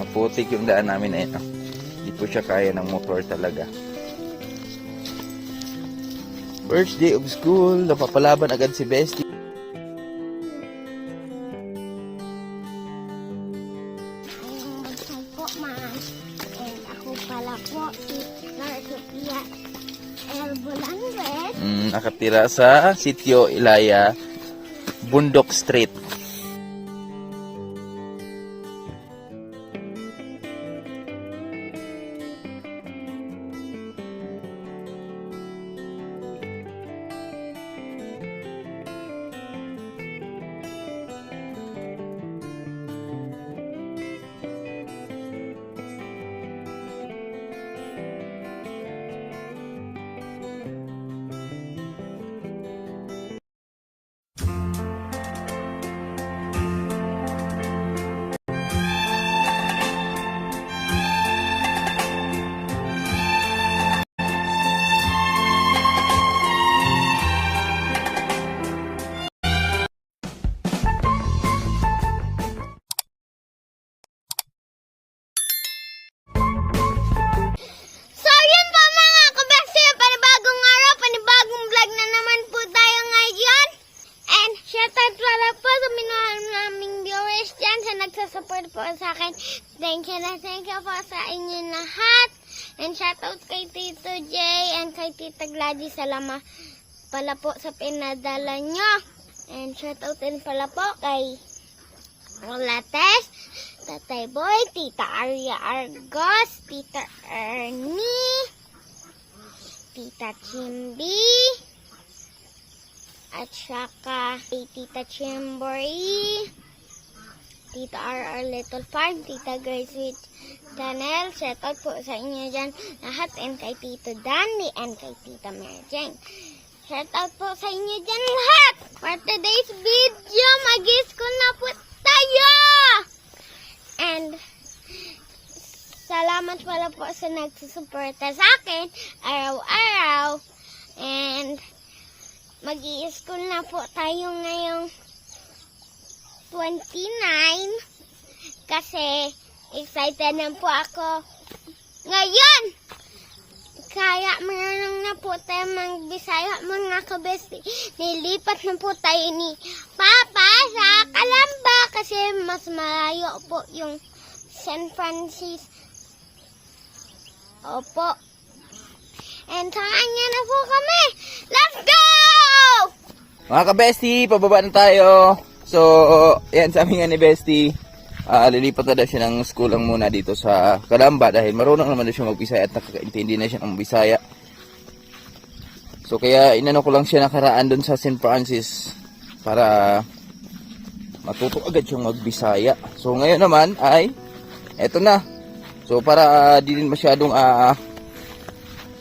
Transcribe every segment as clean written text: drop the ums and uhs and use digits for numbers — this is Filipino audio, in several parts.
Maputik yung daan namin eh. No? Hindi po siya kaya ng motor talaga. First day of school, napapalaban agad si Bestie. Po, ma'am. And ako pala po si Narcopia El Bolangues. Nakatira sa Sitio Ilaya, Bundok Street. So, yun po mga kabeste, panibagong araw, panibagong vlog na naman po tayo ngayon. And shoutout pala po sa minahal naming viewers dyan sa nagsasupport po sa akin. Thank you po sa inyo lahat. And shoutout kay Tito Jay and kay Tita Gladys. Salamat pala po sa pinadala nyo. And shoutout din pala po kay Lates, Tatay Boy, Tita Arya Argos, Tita Ernie, Tita Chimby, at saka kay Tita Chimboy, Tita RR Little Farm, Tita Grace with Channel. Shoutout po sa inyo dyan lahat, and kay Tito Danny and kay Tita Mary Jane. Shoutout po sa inyo dyan lahat. For today's video, mag-school na po tayo! And salamat pala po sa nagsusuporta sa akin araw-araw. And mag-i-school na po tayo ngayong 29 kasi excited na po ako ngayon. Kaya meron na po tayo mag-Bisaya mga kabesti. Nilipat na po tayo ni Papa sa Calamba kasi mas malayo po yung San Francisco. Opo. And saan niya na po kami. Let's go! Mga kabesti, pababa na tayo. So, yan sa amin nga ni Bestie. Lilipat na daw siya ng school lang muna dito sa Calamba dahil marunong naman daw siya mag-Bisaya at nakakaintindi na siya ng Bisaya. So kaya inano ko lang siya nakaraan doon sa St. Francis para matuto agad siyang mag-Bisaya. So ngayon naman ay eto na. So para di din masyadong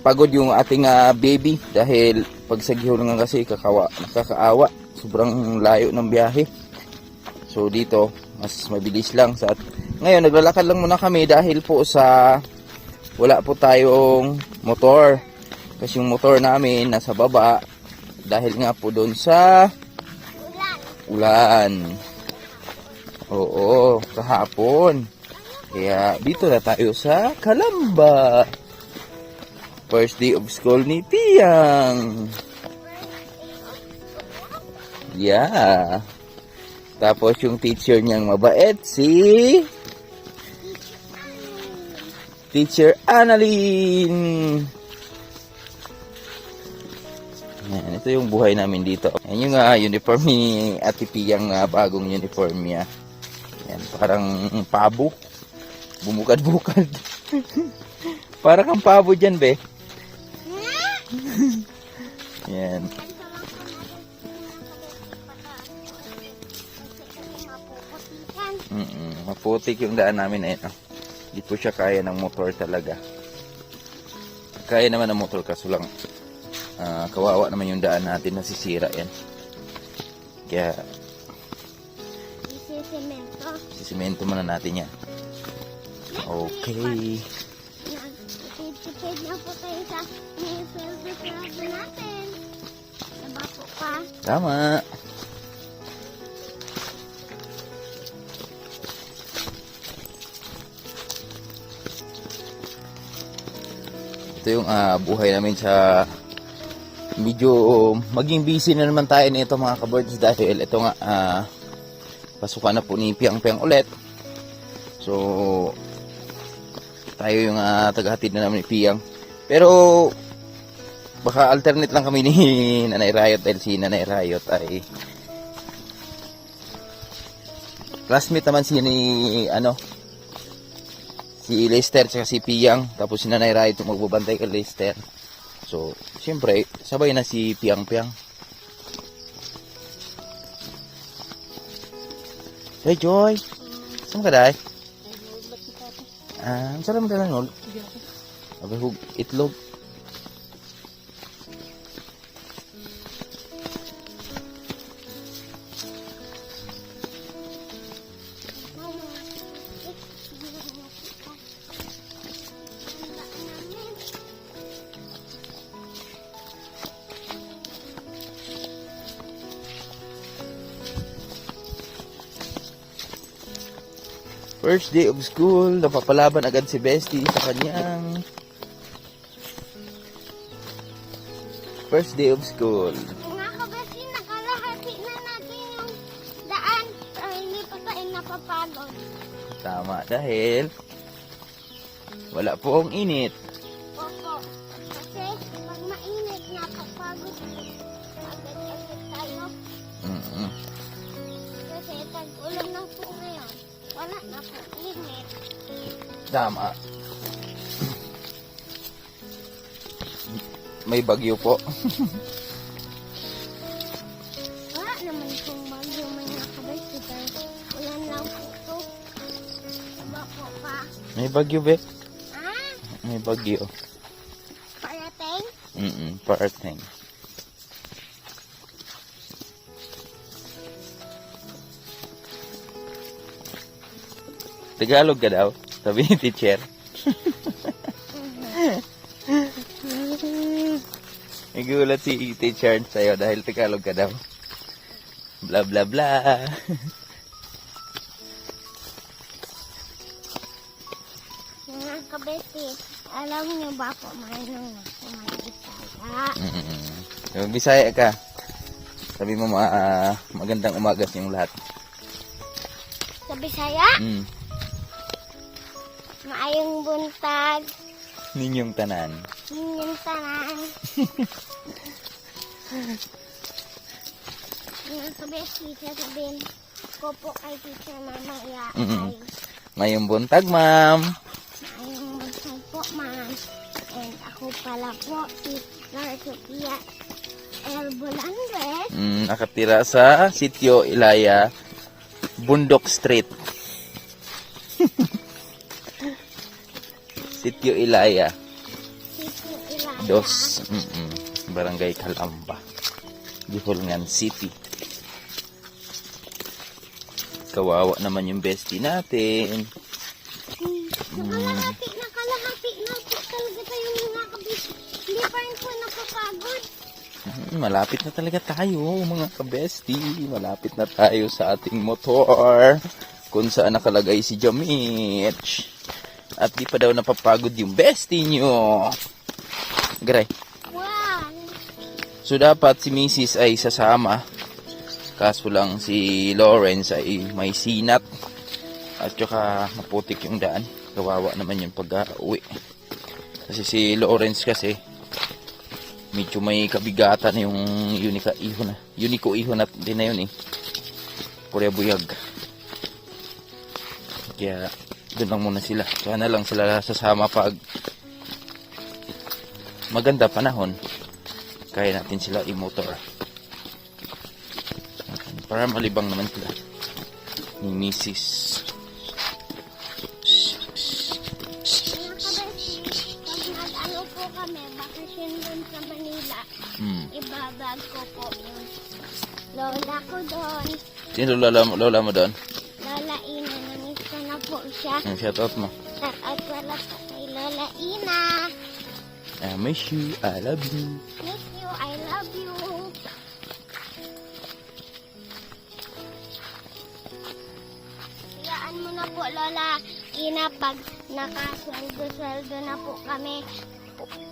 pagod yung ating baby dahil pag sa Giholangan kasi nakakaawa. Sobrang layo ng biyahe. So dito mas mabilis lang ngayon naglalakad lang muna kami dahil po sa wala po tayong motor kasi yung motor namin nasa baba dahil nga po doon sa ulan. Oo, kahapon. Kaya dito na tayo sa Calamba. First day of school ni Tiang. Yeah. Tapos yung teacher niyang mabait, si Teacher Annalyn. Yan, ito yung buhay namin dito. Yan yung uniform ni Ate Piyang bagong uniform niya. Yan, parang pabo. Bumukad-bukad. Parang kang pabo dyan, be. Yan. Maputik yung daan namin eh. No? Hindi po siya kaya ng motor talaga. Kaya naman ng motor kaso lang kawawa naman yung daan natin, nasisira yan. Kaya sisimento muna natin yan. Okay. Tipid na po tayo sa favorite club natin. Diba po ka? Tama. ito yung buhay namin sa medyo maging busy na naman tayo nito mga kaboards dahil ito nga pasukan na po ni Piang Piang ulit. So tayo yung tagahatid na namin ni Piang. Pero baka alternate lang kami ni Nanay Riot dahil si Nanay Riot ay classmate naman si Lester at si Piang, tapos si Nanay Riot yung magbabantay kay Lester. So siyempre sabay na si Piang Piang. Hey Joy, saan ka dahi? Saan mo ka nol? Abay itlog. First day of school, napapalaban agad si Bestie sa kanyang first day of school. Mga kabesi, nakalahati na natin yung daan para hindi pa tayo napapagod. Tama, dahil wala pong init. Opo. Kasi pag mainit, napapagod. Agad-agad tayo. Kasi tag-ulan na po ngayon. Wala na po init. Tama. May bagyo po. Wala naman pong bagyo mga kabesi. Ulan lang po ito. Diba po pa? May bagyo, be? Ah? May bagyo. Parating? Parating. Tagalog ka daw, sabi ni teacher. Nagulat si teacher sa'yo dahil Tagalog ka daw. Bla bla bla. Mga kabesi, alam niyo ba po mayroon na kumagisaya? Yung Bisaya ka. Sabi mo magandang umaga sa inyong lahat. Sa Bisaya? Maayong buntag, Ninyong tanan. ninyong tanan. Mga kabesi, sasabihin ko po kay teacher mamaya ay Ngayong buntag, ma'am. maayong buntag po, ma'am. And ako pala po, si Lord Sophia L. Bolandres. Nakatira sa Sitio Ilaya, Bundok Street. Sitio Ilaya, Sitio Ilaya. Dos, Barangay Calamba, Gihulngan City. Kawawa naman yung bestie natin. Nakalahati na po talaga tayo mga kabisi. Hindi pa rin po napapagod. Malapit na talaga tayo mga kabestie. Malapit na tayo sa ating motor kung saan nakalagay si Jamich. At di pa daw napapagod yung bestie nyo. Garay. Wow! So dapat si Mrs. ay sasama. Kaso lang si Lawrence ay may sinat. At saka maputik yung daan. Kawawa naman yung pag-uwi. Kasi si Lawrence kasi medyo may kabigatan yung Unico ihon at din na yun eh. Korea buyag. Kaya doon lang muna sila. Sana lang sila sasama pag maganda panahon. Kaya natin sila i-motor. Para malibang naman sila ni Mrs. Mga kabisi, pag nag-ano po kami, bakasyon doon sa Manila, ibablog ko po yung lola ko doon. Sino lola mo doon? Lola Ina, namiss ko na po siya. Shout out mo. Shout out pala po kay Lola Ina. I miss you, I love you. Miss you, I love you. Hayaan mo na po, Lola Ina, pag nakasweldo-sweldo na po kami,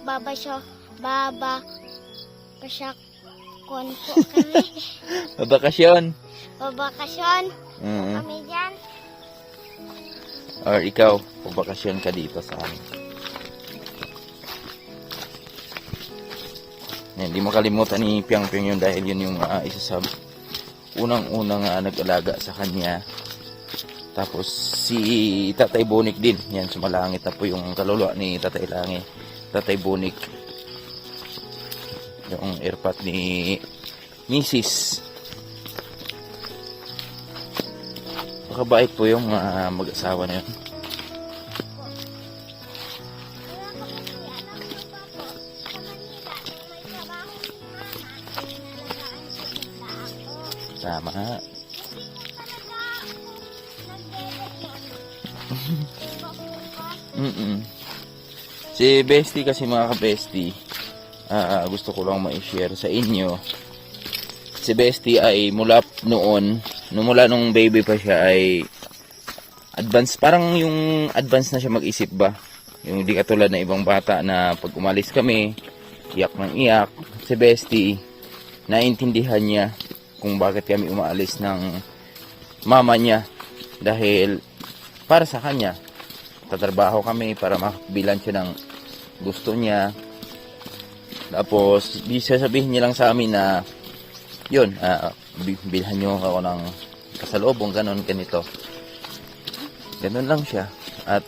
baba pasyakon po kami. Babakasyon. Babakasyon Mm. kami dyan. Or ikaw, babakasyon ka dito sa amin. Yan, hindi mo kalimutan ni Piang Piang yun dahil yun yung isa sa unang-unang nag-alaga sa kanya. Tapos si Tatay Bonik din. Yan, sumalangit na po yung kaluluwa ni Tatay Langi. Tatay Bonik. Yung airpot ni Mrs. Makabait po yung mag-asawa na yun. Tama. Si Bestie kasi mga ka-Bestie, gusto ko lang ma-share sa inyo. Si Bestie ay mula noon, mula nung baby pa siya ay advance, parang yung advance na siya mag-isip ba. Yung di katulad na ibang bata na pag umalis kami, iyak ng iyak. Si Bestie, naintindihan niya kung bakit kami umaalis ng mama niya. Dahil para sa kanya, tatrabaho kami para makabilan siya ng gusto niya. Tapos, di sasabihin niya lang sa amin na yun, bilhan nyo ako ng kasalubong, ganon, ganito. Ganon lang siya. At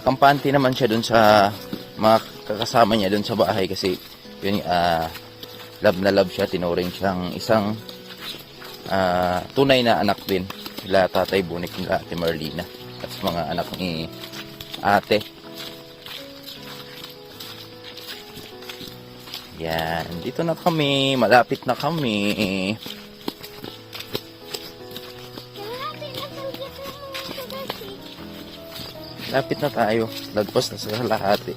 kampante naman siya dun sa mga kakasama niya dun sa bahay kasi yun, love na love siya, tinuring siyang isang tunay na anak din. Sila Tatay Bonik, nila Ate Marlina at sa mga anak ni ate. Yan, dito na kami, malapit na kami. Lapit na tayo, lagpas na sa kalahati.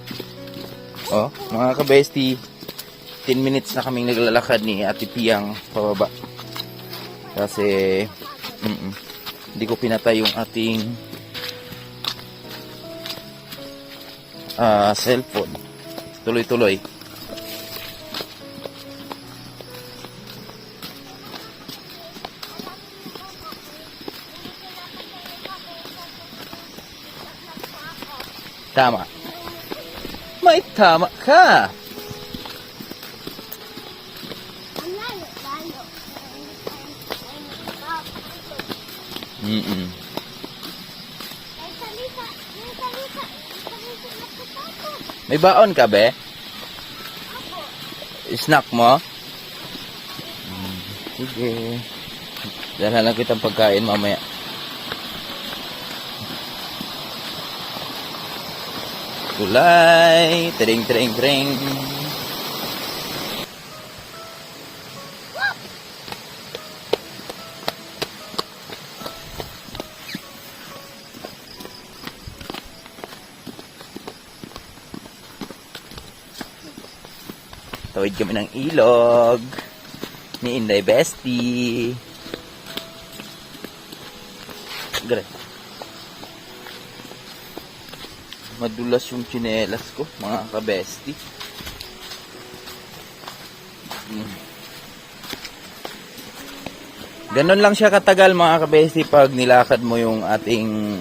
Oh, mga ka-bestie, 10 minutes na kaming naglalakad ni Ate Piang pababa. Kasi hindi ko pinatay yung ating cellphone. Tuloy-tuloy. Tama. May tama ka. May baon ka, be? Snack mo? Sige. Dala lang kitang pagkain mamaya. Kulay. Tring, tring, tring. Tawid kami ng ilog ni Inday Bestie. Gre. Madulas yung tsinelas ko, mga ka-bestie. Ganon lang siya katagal, mga ka-bestie, pag nilakad mo yung ating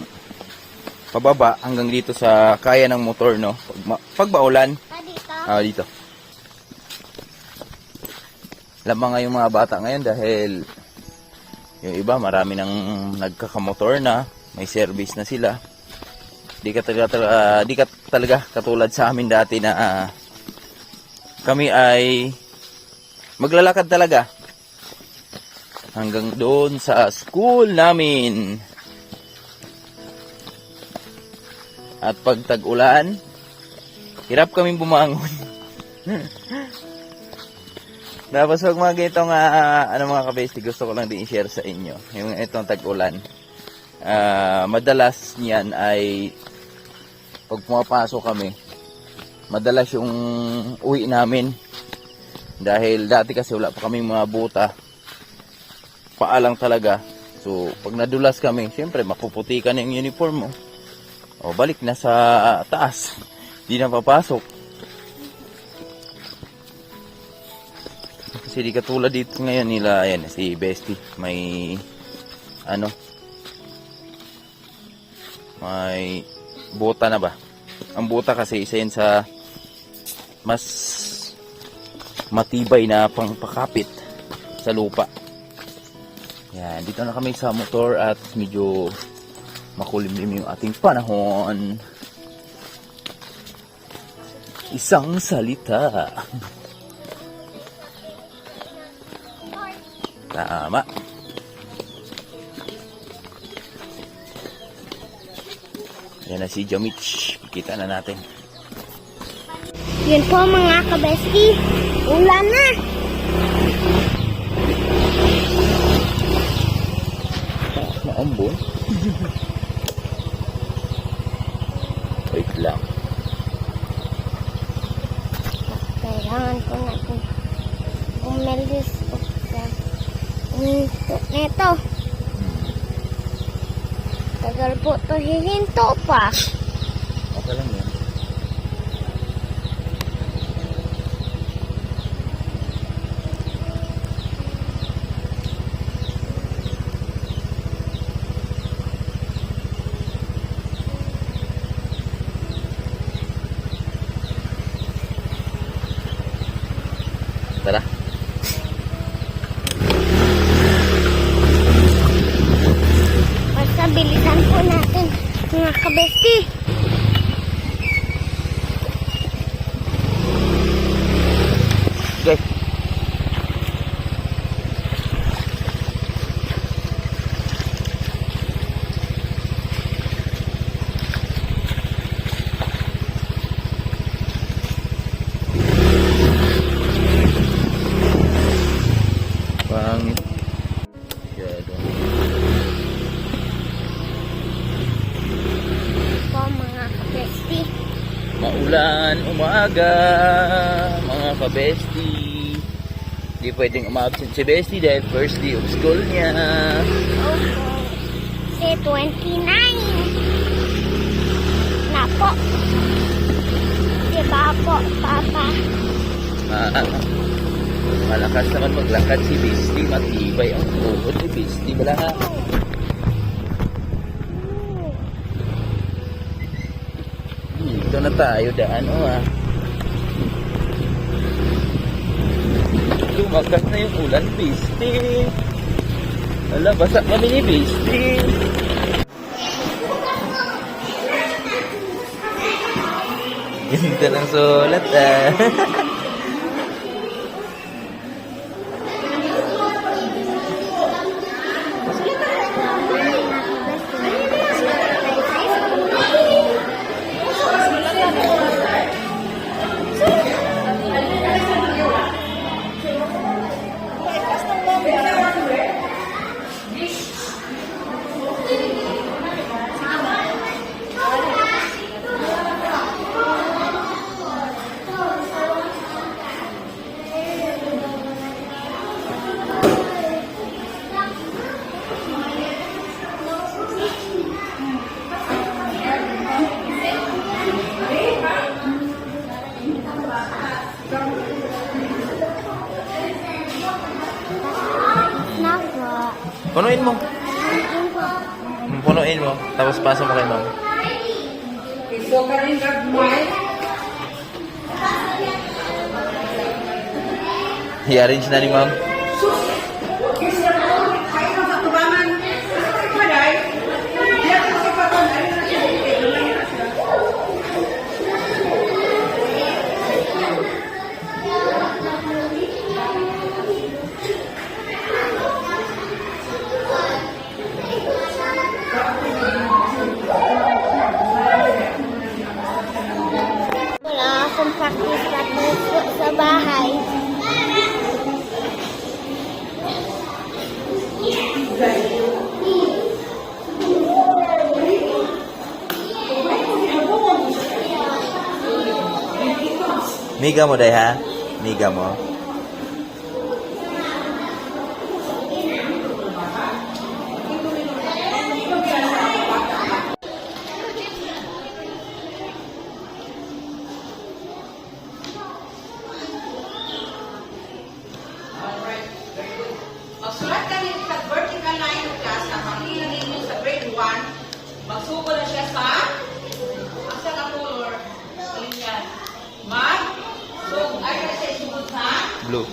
pababa hanggang dito sa kaya ng motor, no? Pag maulan. Dito. Lamang nga yung mga bata ngayon dahil yung iba marami nang nagkakamotor na, may service na sila. Di ka talaga katulad sa amin dati na kami ay maglalakad talaga hanggang doon sa school namin. At pag tag-ulan, hirap kaming bumangon. Tapos pag mga ganitong mga ka-bestie, gusto ko lang din i-share sa inyo. Yung itong tag-ulan. Madalas niyan ay pag pumapasok kami, madalas yung uwi namin. Dahil dati kasi wala pa kaming mga buta. Paalang talaga. So pag nadulas kami, siyempre mapuputi ka na yung uniform mo. O balik na sa taas. Di na papasok. Kasi di katulad dito ngayon nila, ayan, si Bestie. May, may buta na ba? Ang buta kasi isa yan sa mas matibay na pangpakapit sa lupa. Yan, dito na kami sa motor at medyo makulimlim yung ating panahon. Isang salita. Tama. Yan na si Jamich. Kita na natin. Yun po mga kabesti. Ulan na. Maambon. Wait lang. Kailangan ko natin umelis po sa hinto neto. Tagal po to hihinto pa. Okay lang yan. Tara. Basta bilisan po natin mga kabesti. Okay. Pangit. Masyado. Po mga kabesti. Maulan, umaga, mga kabesti. Di pwedeng umabsent si Bestie dahil first day of school niya. Opo. Si 29. Na po. Diba po, Papa? Malakas naman maglakad si Bestie. Matibay ang tuhod ni Bestie. Wala nga. Dito na tayo daan, Lumakas na yung ulan, Bestie. Wala, basa kami ni Bestie. Ganda ng sulat, Punuin mo. Punuin mo. Tapos pasa mo kay ma'am. I-arrange na ni ma'am. Wala akong practice po sa bahay. Miga mo day ha? Miga mo. Blue.